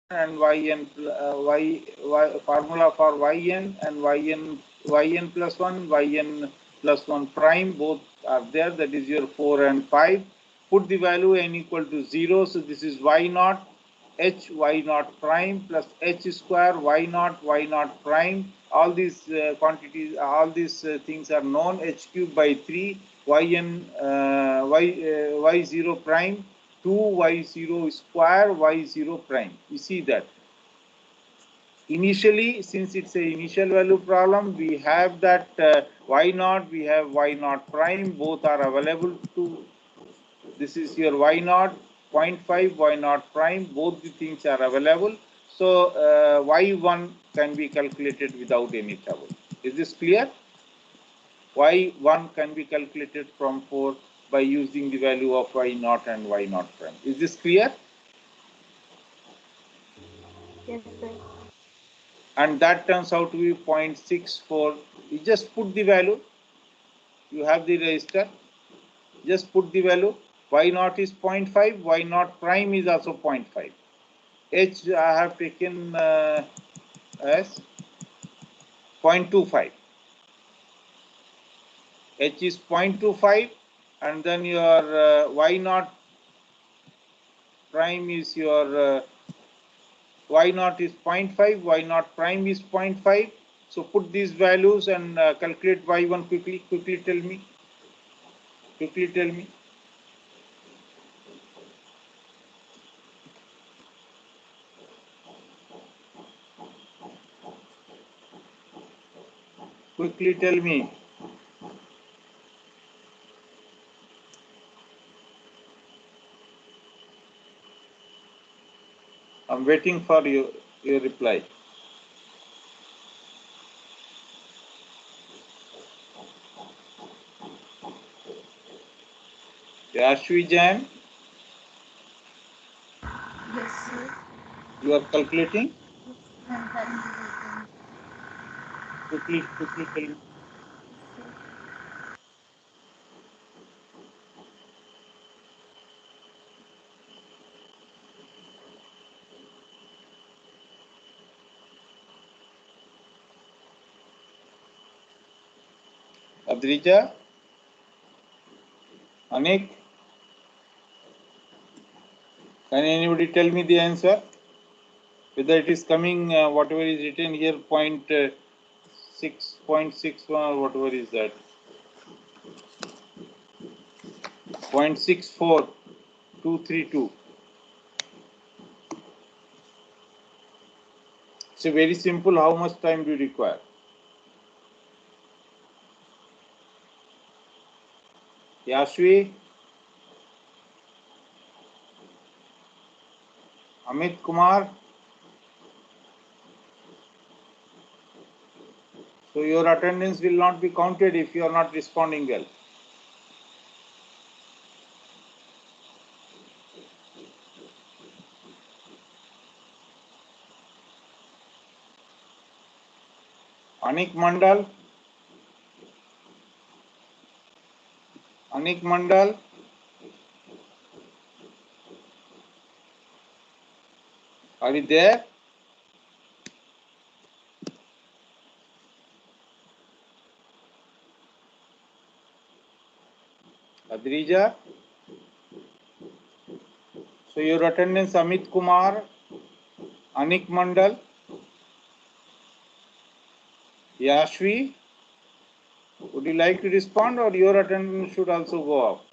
and yn formula for yn and yn plus 1, yn plus 1 prime, both are there. That is your 4 and 5. Put the value n equal to 0. So this is y naught h y naught prime plus h square y naught prime. All these quantities, all these things are known. H cube by 3 yn y0 prime 2y0 square y0 prime. You see that initially, since it's a initial value problem, we have that y naught, we have y naught prime, both are available to. This is your y naught 0.5 y naught prime, both the things are available. So y1 can be calculated without any trouble. Is this clear? Y1 can be calculated from 4 by using the value of y naught and y naught prime. Is this clear? Yes, sir. And that turns out to be 0.64. You just put the value. You have the register. Just put the value. Y naught is 0.5. Y naught prime is also 0.5. H I have taken as 0.25. H is 0.25, and then your y naught prime is your y naught is 0.5, y naught prime is 0.5. So put these values and calculate y1 quickly. Quickly tell me. Quickly tell me. Quickly tell me. I'm waiting for your reply. Ashwi Jain, Yes, sir. you are calculating? I'm calculating. Quickly tell me. Adrija? Anik? Can anybody tell me the answer? Whether it is coming, whatever is written here, 0.6.61 or whatever is that. 0.64232. So very simple. How much time do you require? Yashvi? Amit Kumar? So your attendance will not be counted if you are not responding well. Anik Mandal? Anik Mandal? Are you there? Adrija? So your attendance, Amit Kumar, Anik Mandal, Yashvi, would you like to respond or your attendance should also go up?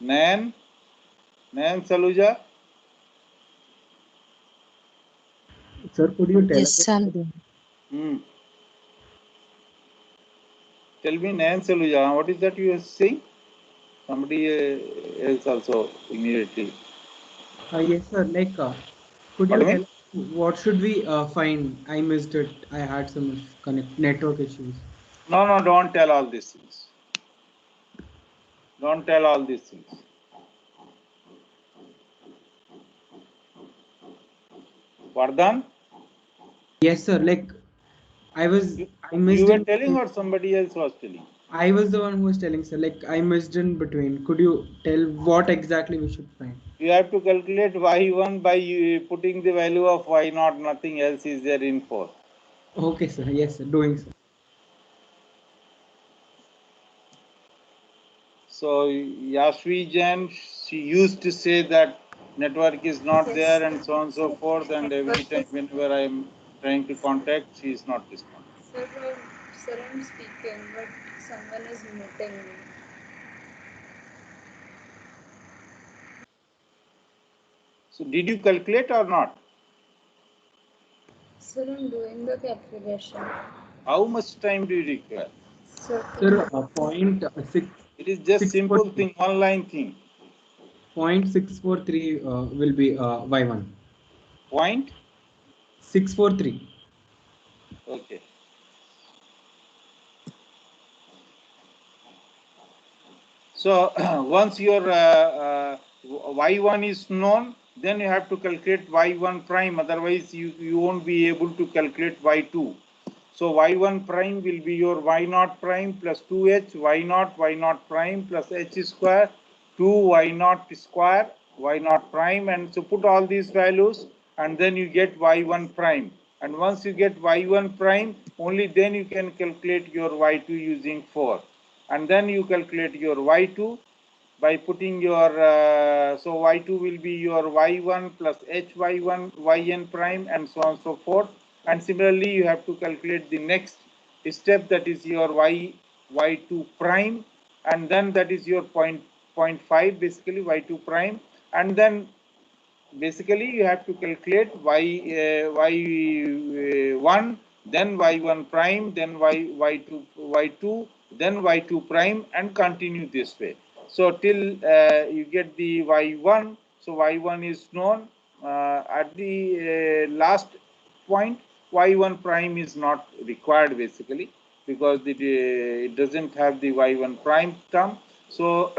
Nayan Saluja? Sir, could you tell Yes, again? I'm there. Tell me, Nayan Saluja, what is that you are saying? Somebody else also immediately. Yes, sir. Like, could you Pardon tell me? what should we find? I missed it. I had some network issues. No, don't tell all these things. Don't tell all these things. Vardhan? Yes, sir. Like, I You missed were it. telling or somebody else was telling? I was the one who was telling, sir. Like I missed in between. Could you tell what exactly we should find? You have to calculate y1 by putting the value of y0. Nothing else is there in 4. Okay, sir. Yes, sir. Doing, sir. So Yashvi Jain, she used to say that network is not Yes, there sir. and so on and so forth, and every Network time is, whenever I am trying to contact, she is not responding. sir, sir, I'm speaking, but someone is muting me. So did you calculate or not? Sir, I'm doing the calculation. How much time do you require? Sir, Sir, point It is just six four simple three. thing, one line thing. 0.643 will be y1. Point? 643. Okay. So once your y1 is known, then you have to calculate y1 prime. Otherwise, you won't be able to calculate y2. So y1 prime will be your y0 prime plus 2h, y0 prime plus h square, 2 y0 square, y0 prime, and so put all these values and then you get y1 prime. And once you get y1 prime, only then you can calculate your y2 using 4. And then you calculate your y2 by putting your, so y2 will be your y1 plus hy1 yn prime and so on and so forth. And similarly, you have to calculate the next step, that is your y2 prime, and then that is your point 0.5, basically y2 prime, and then basically you have to calculate y1, then y1 prime, then y2, then y2 prime, and continue this way. So till you get the y1, so y1 is known. At the last point, y1 prime is not required basically, because it doesn't have the y1 prime term. So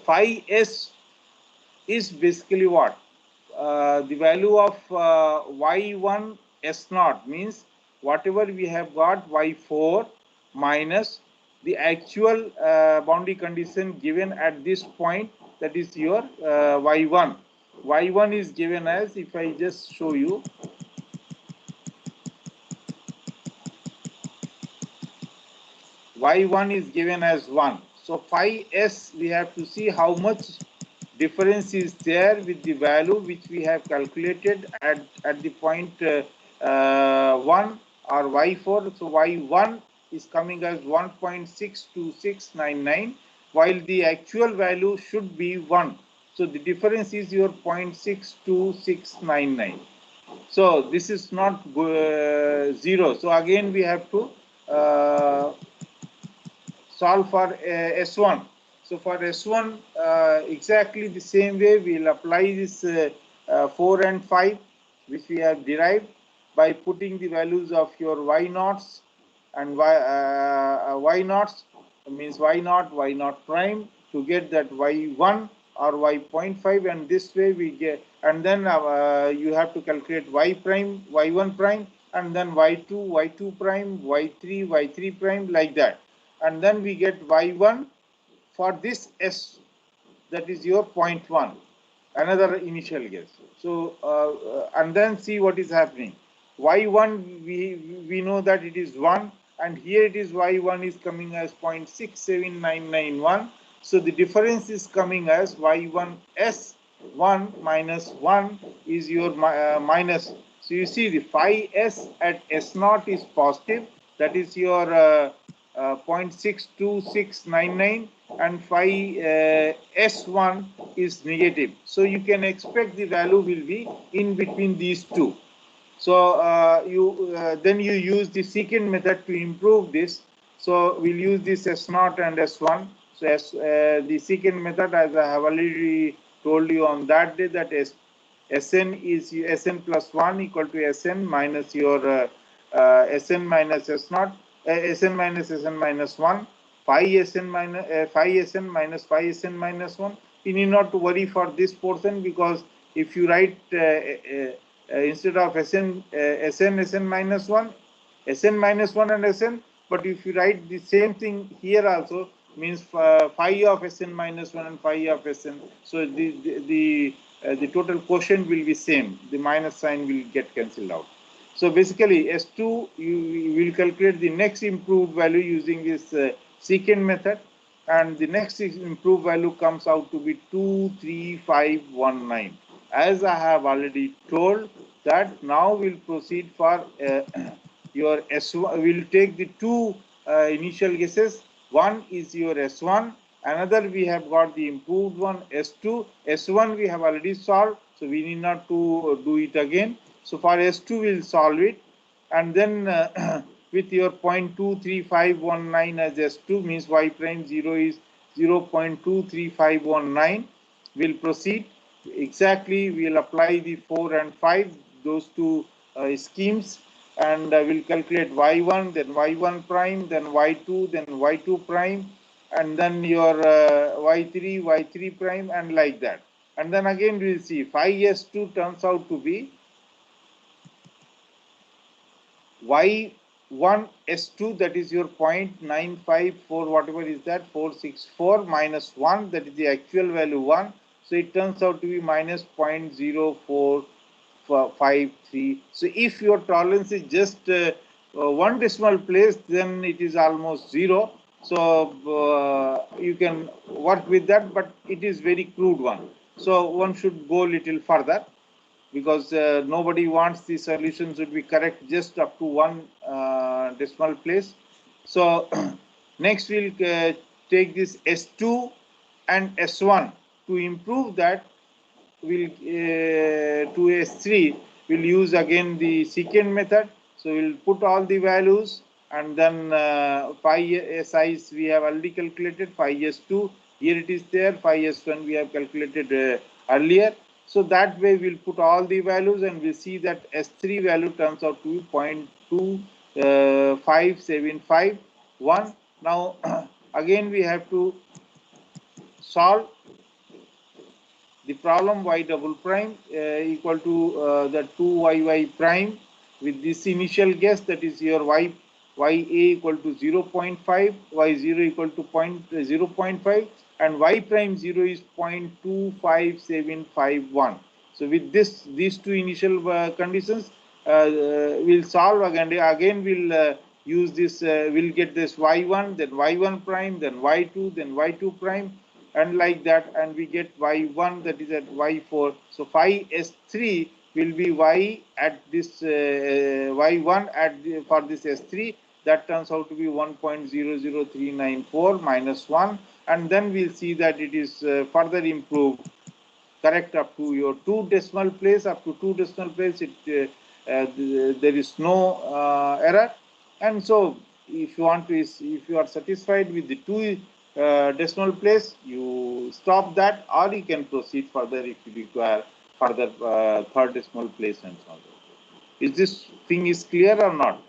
phi s is basically what? The value of y1 s0 means whatever we have got y4 minus the actual boundary condition given at this point, that is your y1. Y1 is given as, if I just show you, y1 is given as 1. So phi s, we have to see how much difference is there with the value which we have calculated at the point 1 or y4. So y1 is coming as 1.62699, while the actual value should be 1. So the difference is your 0.62699. So this is not 0. So again we have to solve for S1. So for S1, exactly the same way we'll apply this 4 and 5, which we have derived by putting the values of your y naughts and y naughts, means y naught prime, to get that y1 or y.5, and this way we get, and then you have to calculate y prime, y1 prime, and then y2 prime, y3 prime, like that. And then we get y1 for this s, that is your 0.1, another initial guess. So and then see what is happening. Y1, we know that it is 1, and here it is y1 is coming as 0.67991. So the difference is coming as y1 s1 minus 1 is your minus. So you see the phi s at s0 is positive, that is your 0.62699, and phi s1 is negative. So you can expect the value will be in between these two. So then you use the secant method to improve this. So we'll use this S0 and S1. So the secant method, as I have already told you on that day, that Sn is Sn plus 1 equal to Sn minus your Sn minus S0, Sn minus Sn minus 1, phi Sn minus phi Sn minus phi Sn minus 1. You need not to worry for this portion, because if you write instead of Sn minus 1, Sn minus 1 and Sn, but if you write the same thing here also, means phi of Sn minus 1 and phi of Sn, so the total quotient will be same, the minus sign will get cancelled out. So basically S2, you will calculate the next improved value using this secant method, and the next improved value comes out to be 23519. As I have already told, that now we'll proceed for your S1. We'll take the two initial guesses. One is your S1, another we have got the improved one, S2. S1 we have already solved, so we need not to do it again. So for S2 we'll solve it, and then with your 0.23519 as S2, means y prime 0 is 0.23519. We'll proceed. Exactly, we'll apply the 4 and 5, those two schemes, and we'll calculate y1, then y1 prime, then y2, then y2 prime, and then your y3, y3 prime, and like that. And then again we'll see phi S2 turns out to be y1 S2, that is your 0.954, whatever is that, 464 minus 1, that is the actual value 1. So it turns out to be minus 0.0453. So if your tolerance is just one decimal place, then it is almost 0. So you can work with that, but it is very crude one. So one should go a little further, because nobody wants the solution should be correct just up to one decimal place. So next we'll take this S2 and S1. To improve that, we'll to S3 we'll use again the secant method. So we'll put all the values, and then phi size we have already calculated, phi S2 here it is there, phi S1 we have calculated earlier. So that way we'll put all the values, and we see that S3 value turns out to be 0.25751. Now again we have to solve the problem y double prime equal to the 2yy prime with this initial guess, that is your ya equal to 0.5, y0 equal to 0.5, and y prime 0 is 0.25751. So with these two initial conditions, we'll solve again. Again we'll use this. We'll get this y1, then y1 prime, then y2, then y2 prime, and like that, and we get y1, that is at y4. So phi S3 will be y at this y1 at for this S3, that turns out to be 1.00394 minus 1, and then we'll see that it is further improved, correct up to your 2 decimal place. Up to 2 decimal place, there is no error. And so if you want to, if you are satisfied with the 2 decimal place, you stop that, or you can proceed further if you require further 3rd decimal place and so on. Is this thing is clear or not?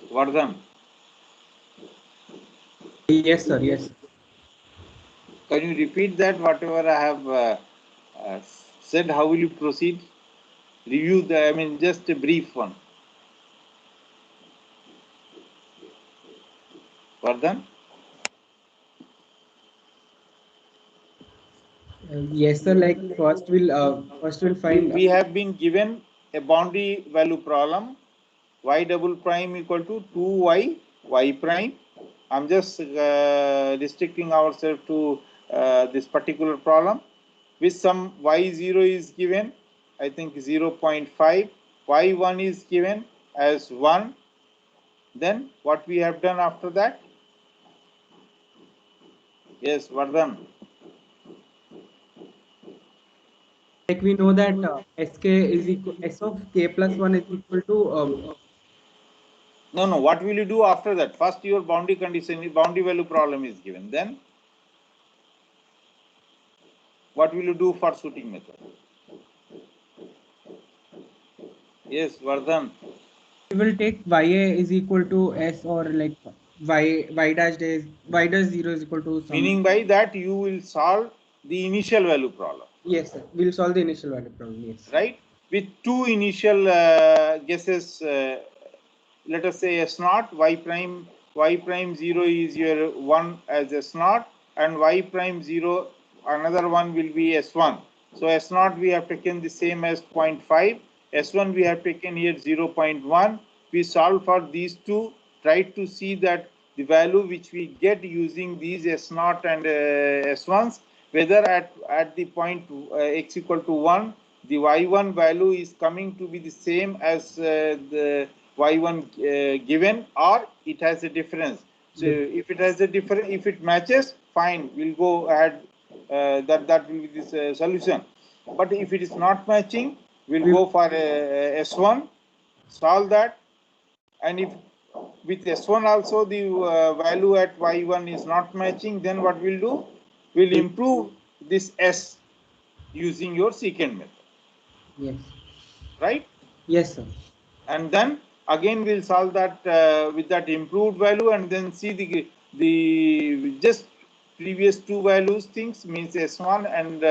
Vardhan? Yes, sir. Yes. Can you repeat that, whatever I have said? How will you proceed? Review the, I mean, just a brief one. Vardhan? Yes, sir. Like first we'll find. We have been given a boundary value problem, y double prime equal to 2y y prime. I'm just restricting ourselves to this particular problem, with some y0 is given, I think 0.5, y1 is given as 1. Then what we have done after that? Yes, Vardhan. Like we know that sk is equal, s of k plus 1 is equal to No, what will you do after that? First your boundary condition, boundary value problem is given. Then what will you do for suiting method? Yes, Vardhan. we will take ya is equal to s, or like y dash 0 is equal to some. Meaning by that you will solve the initial value problem. Yes, sir. We'll solve the initial value problem. Yes. Right? with two initial guesses, let us say S naught, y prime 0 is your 1 as S naught, and y prime 0, another one will be S1. So S naught we have taken the same as 0.5, S1 we have taken here 0.1. We solve for these two, try to see that the value which we get using these S naught and S1s, whether at the point x equal to 1, the y1 value is coming to be the same as the y1 given, or it has a difference. So if it has a difference, if it matches, fine, we'll go ahead. That will be this solution. But if it is not matching, we'll go for S1, solve that, and if with S1 also the value at y1 is not matching, then what we'll do? We'll improve this S using your secant method. Yes. Right? Yes, sir. And then again we'll solve that with that improved value, and then see the just previous two values things, means S1 and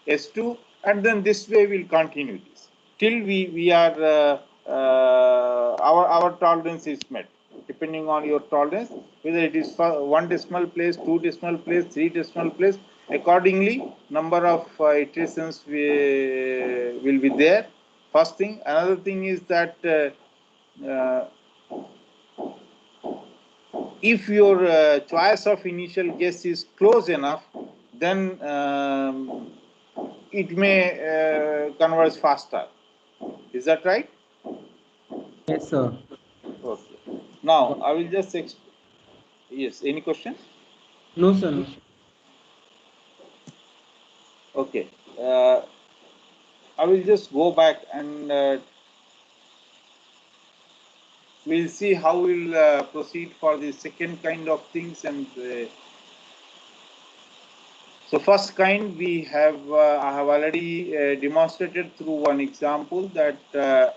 S2, and then this way we'll continue this till we are our tolerance is met, depending on your tolerance, whether it is for 1 decimal place, 2 decimal place, 3 decimal place. Accordingly, number of iterations will be there. First thing. Another thing is that if your choice of initial guess is close enough, then it may converge faster. Is that right? Yes, sir. Okay. Now I will just yes. Any question? No, sir. No. Okay. I will just go back and we'll see how we'll proceed for the second kind of things. And so first kind we have I have already demonstrated through one example that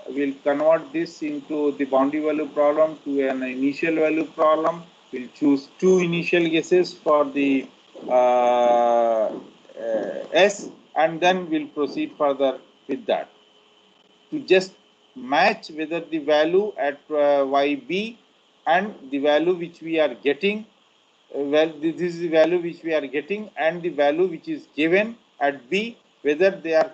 we'll convert this into the boundary value problem to an initial value problem. We'll choose two initial guesses for the S, and then we'll proceed further with that to just match whether the value at yb and the value which we are getting, well, this is the value which we are getting, and the value which is given at b, whether they are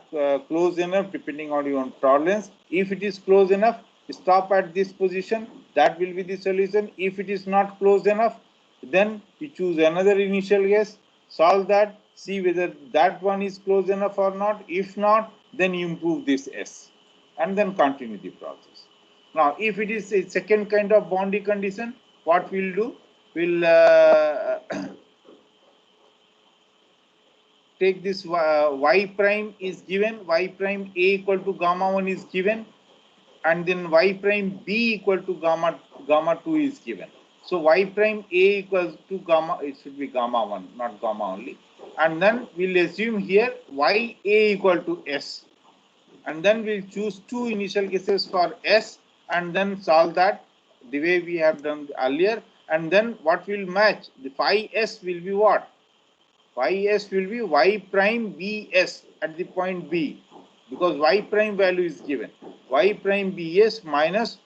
close enough depending on your tolerance. If it is close enough, stop at this position, that will be the solution. If it is not close enough, then you choose another initial guess, solve that, see whether that one is close enough or not. If not, then you improve this S and then continue the process. Now, if it is a second kind of boundary condition, what we'll do? We'll take this y prime is given, y prime a equal to gamma 1 is given, and then y prime b equal to gamma 2 is given. So y prime a equals to gamma, it should be gamma 1, not gamma only. And then we'll assume here y a equal to s. And then we'll choose two initial guesses for S, and then solve that the way we have done earlier. And then what will match? The phi S will be what? Phi S will be y prime bs at the point B, because y prime value is given. Y prime bs minus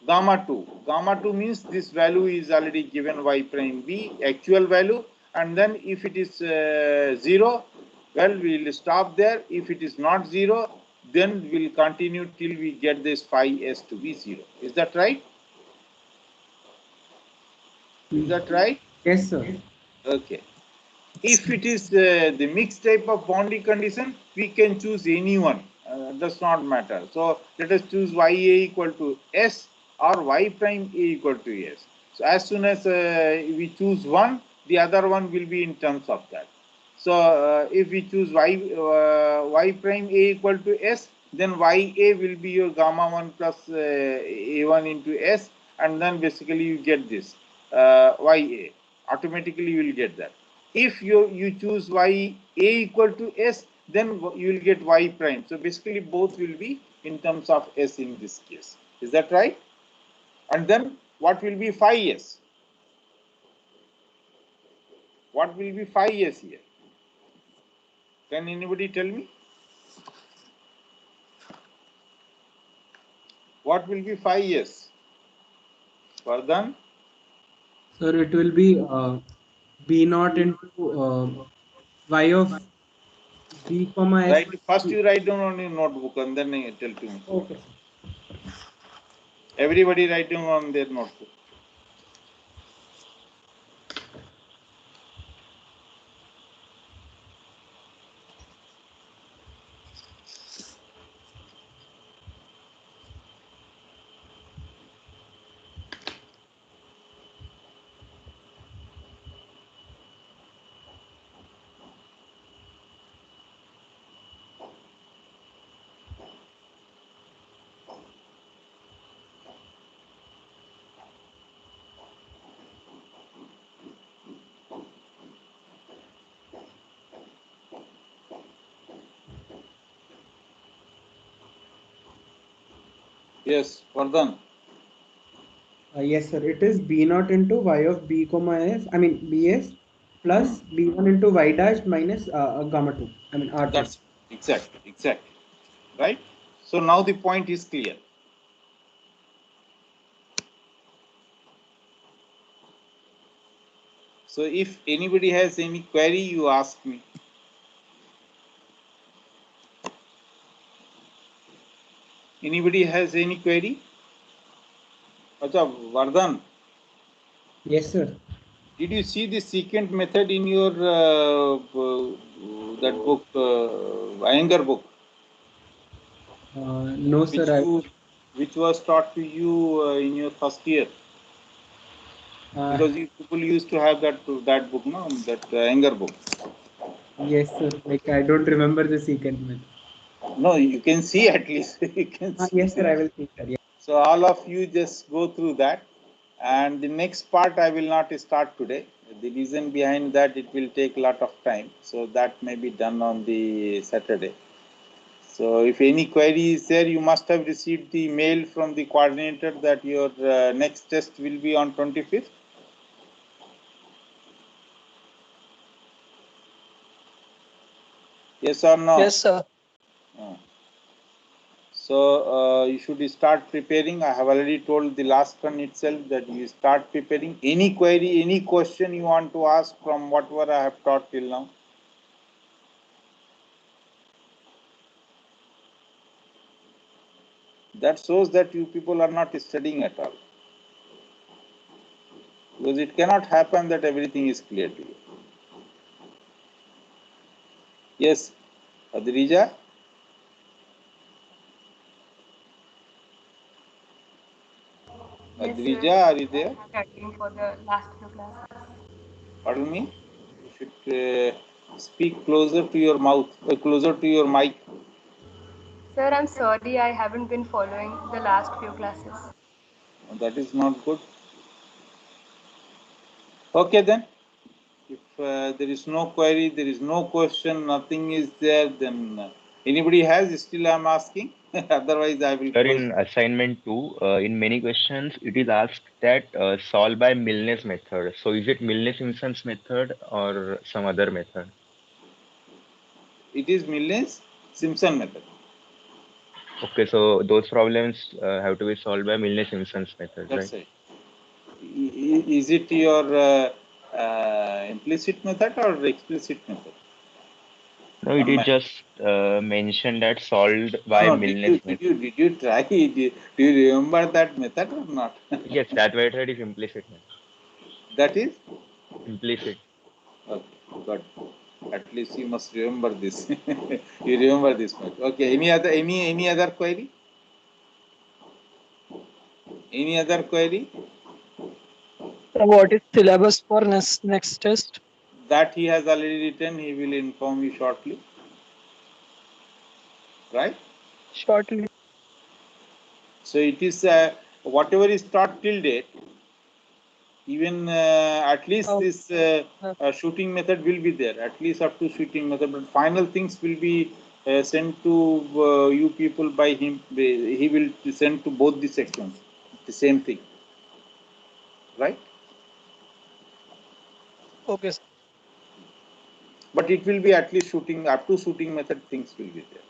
gamma 2. Gamma 2 means this value is already given, y prime b, actual value. And then if it is 0, well, we will stop there. If it is not 0, then we'll continue till we get this phi s to be 0. Is that right? Is that right? Yes, sir. Okay. If it is the mixed type of boundary condition, we can choose any one. Does not matter. So let us choose ya equal to s or y prime a equal to s. So as soon as we choose one, the other one will be in terms of that. So if we choose y prime a equal to s, then ya will be your gamma 1 plus a1 into s, and then basically you get this ya. Automatically you will get that. If you choose y a equal to s, then you will get y prime. So basically both will be in terms of s in this case. Is that right? And then what will be phi s? What will be phi s here? Can anybody tell me? What will be 5s? Vardhan? Sir, it will be b naught into y of b comma s. Right. First you write down on your notebook and then you tell to me. Okay. Everybody write down on their notebook. Yes, Vardhan. Yes, sir. It is b naught into y of b comma s. I mean bs plus b1 into y dash minus gamma 2. I mean r2. That's exactly. Right. So now the point is clear. So if anybody has any query, you ask me. Anybody has any query? Acha, Vardhan, Yes, sir. did you see the secant method in your that book, Iyengar book, No, which sir. was taught to you in your first year? Because you people used to have that book, no, that Iyengar book. Yes, sir. Like I don't remember the secant method. No, you can see at least. You can see. Yes, sir. I will see, sir. Yeah. So all of you just go through that, and the next part I will not start today. The reason behind that, it will take a lot of time, so that may be done on the Saturday. So if any query is there, you must have received the mail from the coordinator that your next test will be on 25th. Yes or no? Yes, sir. So you should start preparing. I have already told the last one itself that you start preparing. Any query, any question you want to ask from whatever I have taught till now. That shows that you people are not studying at all. Because it cannot happen that everything is clear to you. Yes, Adrija? Yes, Adrija, sir. are you I there? have attending for the last few classes. Pardon me? You should speak closer to your mouth, closer to your mic. Sir, I'm sorry I haven't been following the last few classes. That is not good. Okay then. If there is no query, there is no question, nothing is there, then anybody has, still I am asking. Otherwise, I will Sir, close. in assignment 2, in many questions, it is asked that solve by Milnes method. So, is it Milne-Simpson's method or some other method? It is Milne's Simpson method. Okay, so those problems have to be solved by Milne-Simpson's method, That's right? it. Is it your implicit method or explicit method? No, it is just mentioned that solved by No, Milnes method. did you try? Do you remember that method or not? Yes, that method is implicit method. That is? Implicit. Okay, good. At least you must remember this. You remember this much. Okay. Any other query? Any other query? What is syllabus for next test? That he has already written. He will inform you shortly. Right? Shortly. So it is whatever is taught till date. Even at least this shooting method will be there. At least up to shooting method. But final things will be sent to you people by him. He will send to both the sections. The same thing. Right? Okay, sir. But it will be at least shooting, up to shooting method things will be there.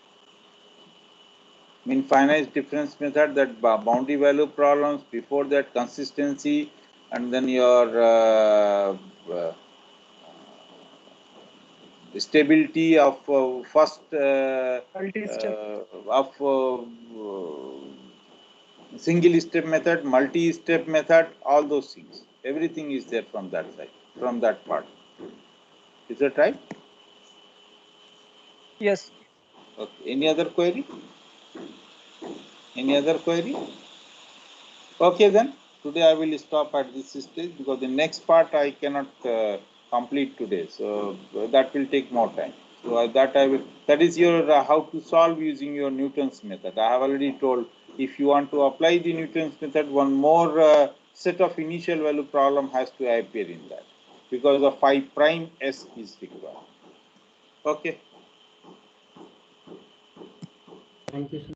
Mean finite difference method, that boundary value problems, before that consistency, and then your stability of first Multi-step. of single step method, multi-step method, all those things. Everything is there from that side, from that part. Is that right? Yes. Okay. Any other query? Any other query? Okay then. Today I will stop at this stage because the next part I cannot complete today. So that will take more time. So that I will. That is your how to solve using your Newton's method. I have already told. If you want to apply the Newton's method, one more set of initial value problem has to appear in that because of phi prime s is required. Okay. Thank you, sir.